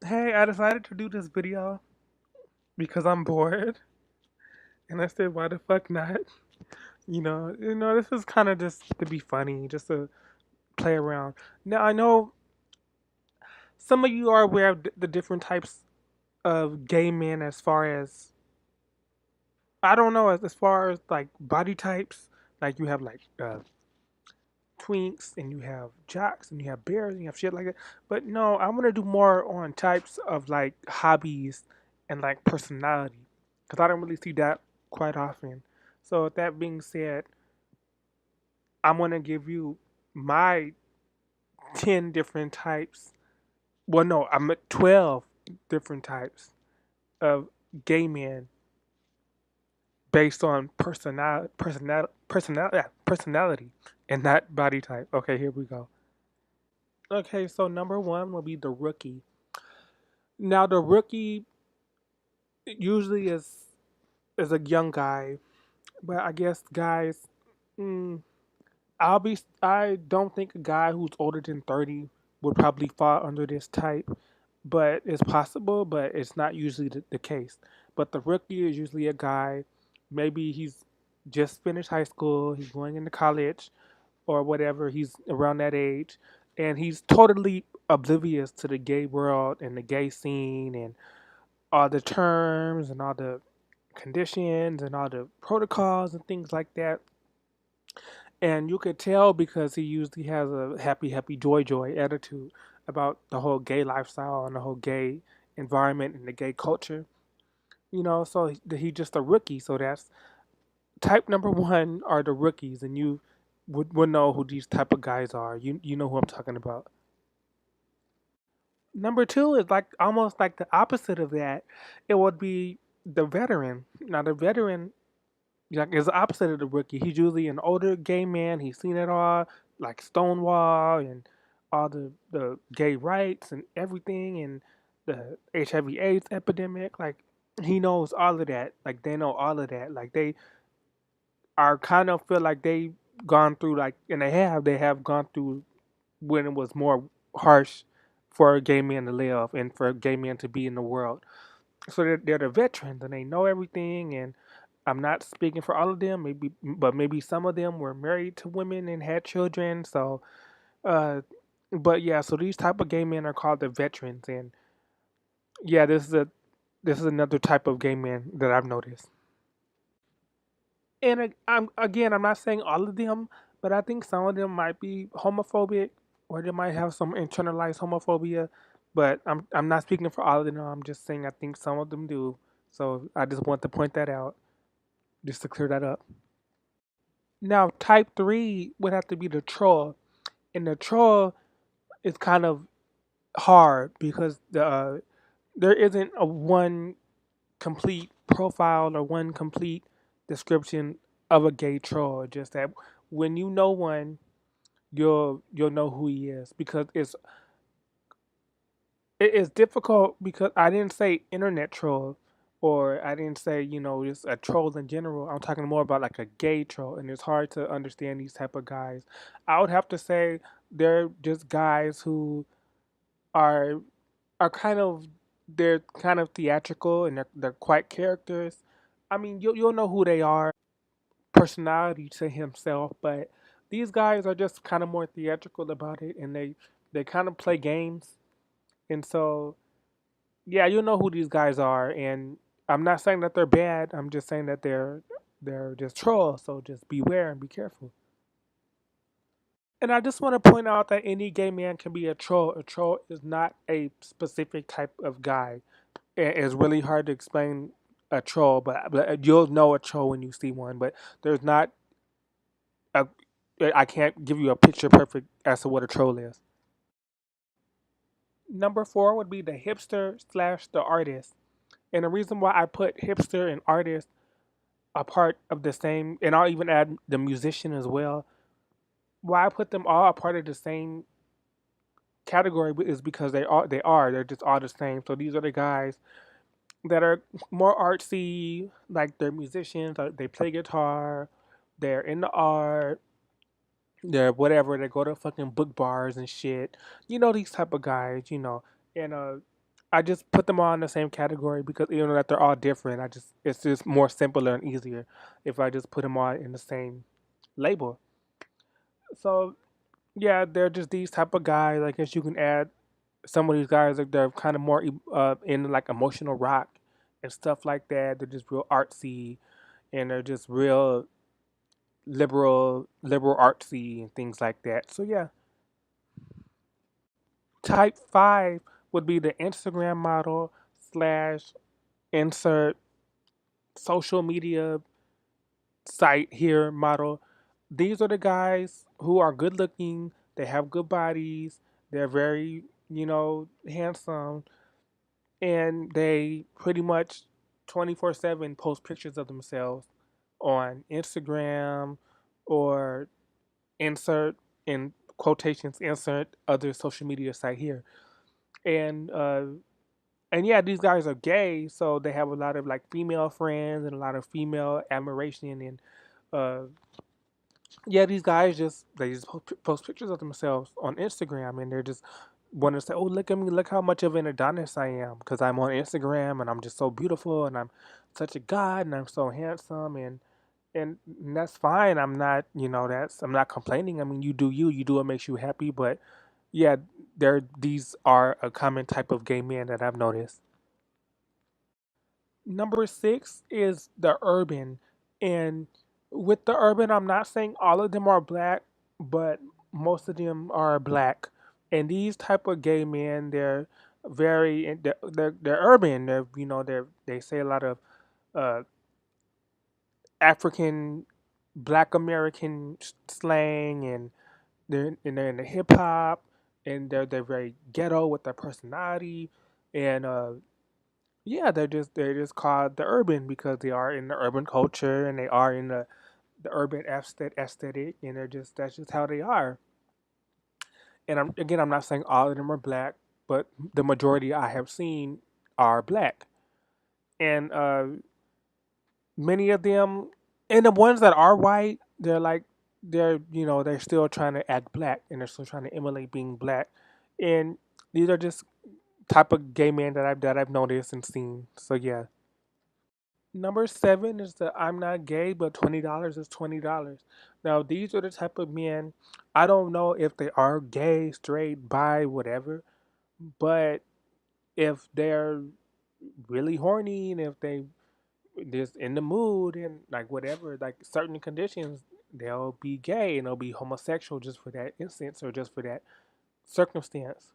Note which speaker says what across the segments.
Speaker 1: Hey, I decided to do this video because I'm bored, and I said, why the fuck not? This is kind of just to be funny, just to play around. Now I know some of you are aware of the different types of gay men, as far as I don't know, as far as like body types. Like you have like twinks, and you have jocks, and you have bears, and you have shit like that. But no, I want to do more on types of like hobbies and like personality, because I don't really see that quite often. So with that being said, I'm gonna give you my 10 different types. Well, no, I'm at 12 different types of gay men based on personality, and not body type. Okay, here we go. Okay, so number one will be the rookie. Now the rookie usually is a young guy, but I guess guys, mm, I don't think a guy who's older than 30 would probably fall under this type, but it's possible, but it's not usually the case. But the rookie is usually a guy, maybe he's just finished high school, he's going into college or whatever, he's around that age, and he's totally oblivious to the gay world and the gay scene and all the terms and all the conditions and all the protocols and things like that. And you could tell because he usually has a happy, happy, joy, joy attitude about the whole gay lifestyle and the whole gay environment and the gay culture. So he just a rookie. So that's type number one are the rookies, and you would know who these type of guys are. You know who I'm talking about. Number two is like almost like the opposite of that. It would be the veteran. Now the veteran, like, is the opposite of the rookie. He's usually an older gay man. He's seen it all, like Stonewall and all the gay rights and everything, and the HIV/AIDS epidemic. Like he knows all of that. Like they know all of that. Like they are kind of feel like they gone through, like, and they have gone through when it was more harsh for a gay man to live and for a gay man to be in the world. So they're the veterans and they know everything. And I'm not speaking for all of them, maybe, but maybe some of them were married to women and had children. So, uh, but yeah, so these type of gay men are called the veterans. And yeah, this is another type of gay man that I've noticed. And I'm not saying all of them, but I think some of them might be homophobic, or they might have some internalized homophobia. But I'm not speaking for all of them. I'm just saying I think some of them do. So I just want to point that out, just to clear that up. Now, type three would have to be the troll, and the troll is kind of hard because there isn't a one complete profile or one complete description of a gay troll. Just that when you know one, you'll know who he is, because it is difficult, because I didn't say internet troll, or I didn't say just a troll in general. I'm talking more about like a gay troll, and it's hard to understand these type of guys. I would have to say they're just guys who are are kind of they're kind of theatrical, and they're quite characters. I mean, you'll know who they are, personality to himself, but these guys are just kind of more theatrical about it, and they kind of play games. And so, yeah, you know who these guys are, and I'm not saying that they're bad. I'm just saying that they're just trolls. So just beware and be careful. And I just want to point out that any gay man can be a troll. A troll is not a specific type of guy. It's really hard to explain a troll, but you'll know a troll when you see one. But there's not a I can't give you a picture perfect as to what a troll is. Number four would be the hipster slash the artist. And the reason why I put hipster and artist a part of the same, and I'll even add the musician as well. Why I put them all a part of the same category is because they're just all the same. So these are the guys that are more artsy, like they're musicians, like they play guitar, they're into art, they're whatever. They go to fucking book bars and shit. You know these type of guys. And I just put them all in the same category because even though that they're all different, it's just more simpler and easier if I just put them all in the same label. So yeah, they're just these type of guys. I guess you can add some of these guys. Like they're kind of more in like emotional rock and stuff like that. They're just real artsy and they're just real liberal artsy and things like that. So yeah, type five would be the Instagram model slash insert social media site here model. These are the guys who are good looking. They have good bodies. They're very, handsome, and they pretty much 24/7 post pictures of themselves on Instagram or insert in quotations insert other social media site here. And yeah, these guys are gay, so they have a lot of like female friends and a lot of female admiration. And uh, yeah, these guys just post pictures of themselves on Instagram, and they're just want to say, "Oh, look at me! Look how much of an Adonis I am because I'm on Instagram and I'm just so beautiful and I'm such a god and I'm so handsome." And that's fine. I'm not complaining. I mean, you do you. You do what makes you happy. But yeah, these are a common type of gay men that I've noticed. Number six is the urban. And with the urban, I'm not saying all of them are black, but most of them are black. And these type of gay men, they're they're urban. They say a lot of uh, African, Black American slang, and they're in the hip hop, and they're very ghetto with their personality, and yeah, they're just called the urban because they are in the urban culture and they are in the urban aesthetic, and that's just how they are. And I'm not saying all of them are black, but the majority I have seen are black, and many of them, and the ones that are white, they're still trying to act black and they're still trying to emulate being black, and these are just type of gay men that I've noticed and seen. So yeah. Number seven is the I'm not gay, but $20 is $20. Now these are the type of men. I don't know if they are gay, straight, bi, whatever, but if they're really horny and if they just in the mood and like whatever, like certain conditions, they'll be gay and they'll be homosexual just for that instance or just for that circumstance.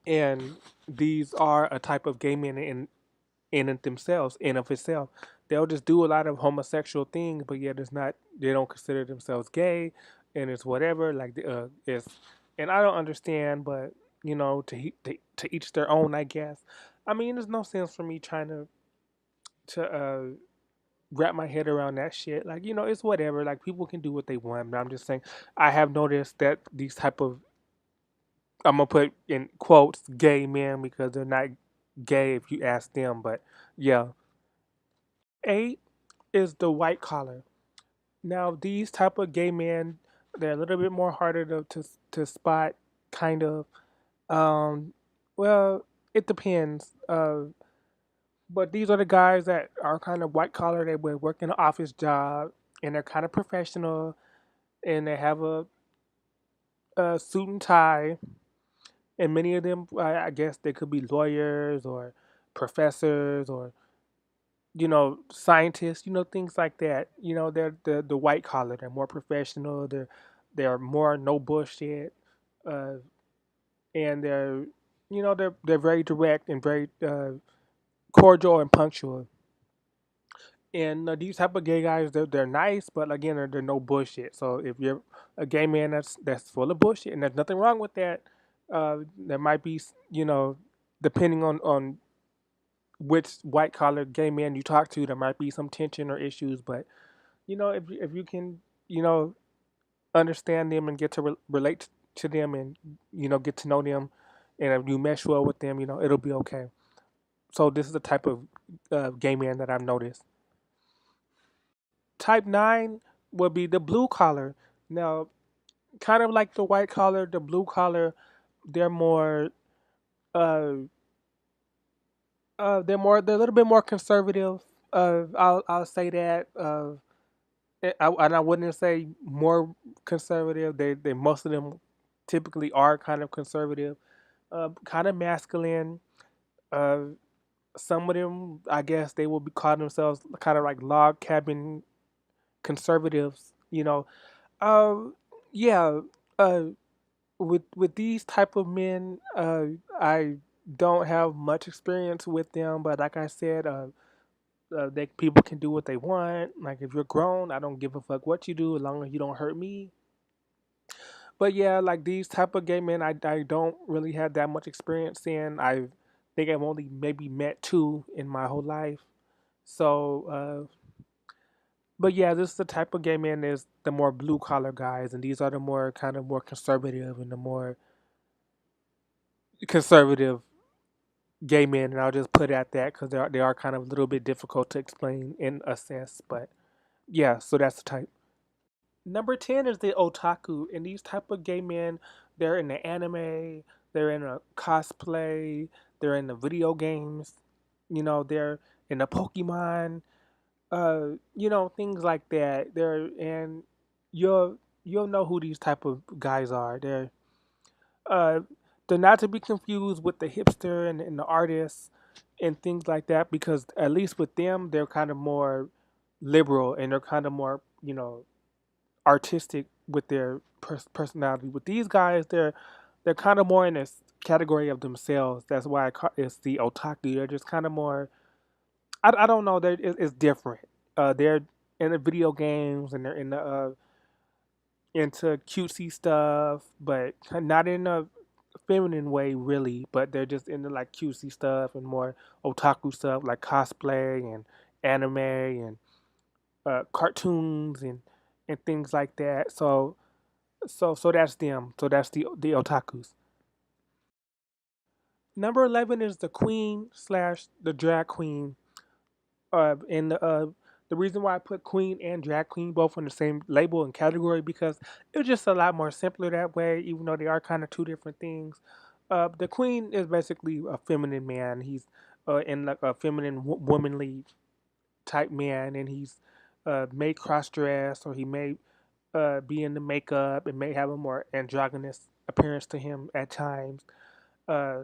Speaker 1: And these are a type of gay men in it themselves, in of itself. They'll just do a lot of homosexual things, but yet it's not. They don't consider themselves gay, and it's whatever. It's, and I don't understand, but to each their own, I guess. I mean, there's no sense for me trying to wrap my head around that shit. Like, it's whatever. Like, people can do what they want, but I'm just saying, I have noticed that these type of, I'm gonna put in quotes, gay men because they're not gay if you ask them, but yeah. Eight is the white collar. Now, these type of gay men, they're a little bit more harder to spot, kind of. Um, well, it depends. But these are the guys that are kind of white collar. They would work in an office job, and they're kind of professional, and they have a suit and tie. And many of them, I guess, they could be lawyers or professors or scientists, things like that. They're the white collar. They're more professional. They're more no bullshit, uh, and they're very direct and very cordial and punctual. And these type of gay guys, they're nice, but again, they're no bullshit. So if you're a gay man that's full of bullshit, and there's nothing wrong with that, there might be, depending on which white collar gay man you talk to, there might be some tension or issues. But if you can understand them and get to relate to them and get to know them, and if you mesh well with them, it'll be okay. So this is the type of gay man that I've noticed. Type 9 would be the blue collar. Now, kind of like the white collar, the blue collar, they're more. they're a little bit more conservative. I'll say that. And I wouldn't say more conservative. They most of them typically are kind of conservative, kind of masculine. Uh, some of them, I guess, they will be calling themselves kind of like log cabin conservatives. Uh, yeah. Uh, with these type of men, I don't have much experience with them, but like I said, they people can do what they want. Like if you're grown, I don't give a fuck what you do as long as you don't hurt me. But yeah, like these type of gay men, I don't really have that much experience in. I think I've only maybe met two in my whole life. So, but yeah, this is the type of gay man is the more blue collar guys, and these are the more kind of more conservative and the more conservative gay men. And I'll just put it at that because they are kind of a little bit difficult to explain and assess. But yeah, so that's the type. Number 10 is the otaku, and these type of gay men, they're in the anime, they're in a cosplay, they're in the video games, they're in the Pokemon, things like that. And you'll know who these type of guys are. Uh, they're not to be confused with the hipster and the artists and things like that, because at least with them, they're kind of more liberal and they're kind of more, artistic with their personality. With these guys, they're kind of more in this category of themselves. That's why it's the otaku. They're just kind of more. I don't know. It's different. They're in the video games and they're in the into cutesy stuff, but not in a feminine way really. But they're just into like cutesy stuff and more otaku stuff like cosplay and anime and cartoons and things like that. So that's them. So that's the otakus. Number 11 is the queen slash the drag queen. And the reason why I put queen and drag queen both on the same label and category because it's just a lot more simpler that way. Even though they are kind of two different things. The queen is basically a feminine man. He's in like a feminine womanly type man, and he's may cross dress or he may be in the makeup and may have a more androgynous appearance to him at times. Uh,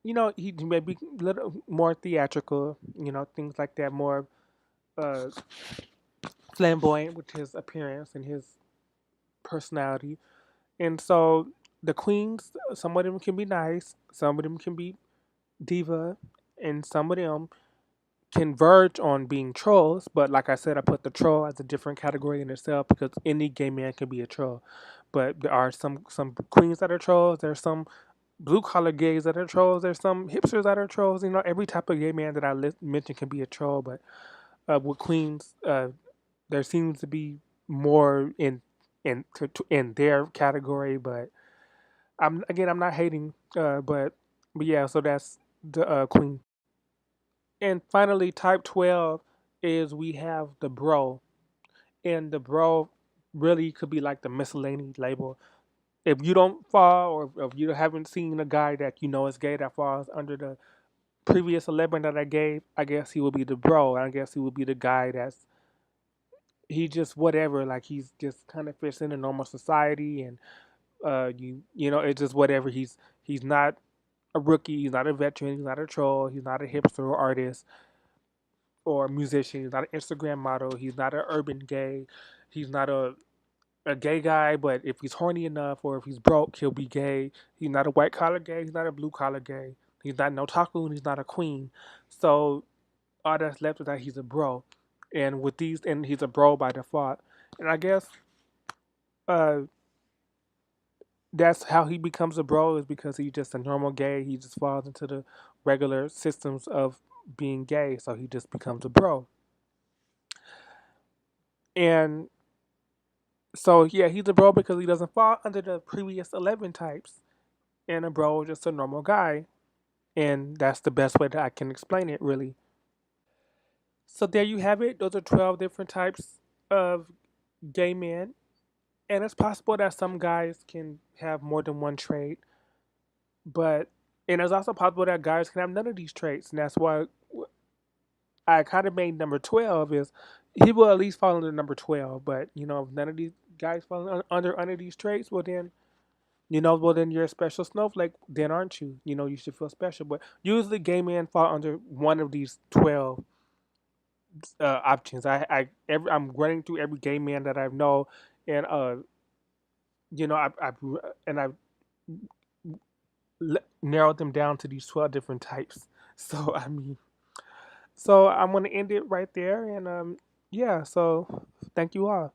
Speaker 1: he may be a little more theatrical, things like that, more uh, flamboyant with his appearance and his personality. And so the queens, some of them can be nice, some of them can be diva, and some of them converge on being trolls. But like I said, I put the troll as a different category in itself because any gay man can be a troll. But there are some queens that are trolls. There's some blue collar gays that are trolls. There's some hipsters that are trolls. Every type of gay man that I mentioned can be a troll. But with queens, there seems to be more in their category. But I'm not hating. But yeah, so that's the queen. And finally, type 12 is we have the bro, and the bro really could be like the miscellany label. If you don't fall, or if you haven't seen a guy that you know is gay that falls under the previous 11 that I gave, I guess he would be the bro. I guess he would be the guy that's he just whatever, like he's just kind of fits into normal society, and it's just whatever. He's not a rookie, he's not a veteran, he's not a troll, he's not a hipster or artist or musician, he's not an Instagram model, he's not an urban gay, he's not a gay guy, but if he's horny enough or if he's broke, he'll be gay. He's not a white collar gay. He's not a blue collar gay. He's not an otaku and he's not a queen. So all that's left is that he's a bro, and he's a bro by default. And I guess uh, that's how he becomes a bro is because he's just a normal gay. He just falls into the regular systems of being gay, so he just becomes a bro. And so yeah, he's a bro because he doesn't fall under the previous 11 types. And a bro is just a normal guy. And that's the best way that I can explain it, really. So there you have it. Those are 12 different types of gay men. And it's possible that some guys can have more than one trait, but And it's also possible that guys can have none of these traits, and that's why I kind of made number 12 is he will at least fall under number 12. But if none of these guys fall under these traits, well then you're a special snowflake. Then aren't you? You should feel special. But usually, gay men fall under one of these 12 options. I'm running through every gay man that I know, and I and I narrowed them down to these 12 different types. So so I'm gonna end it right there, and yeah. So thank you all.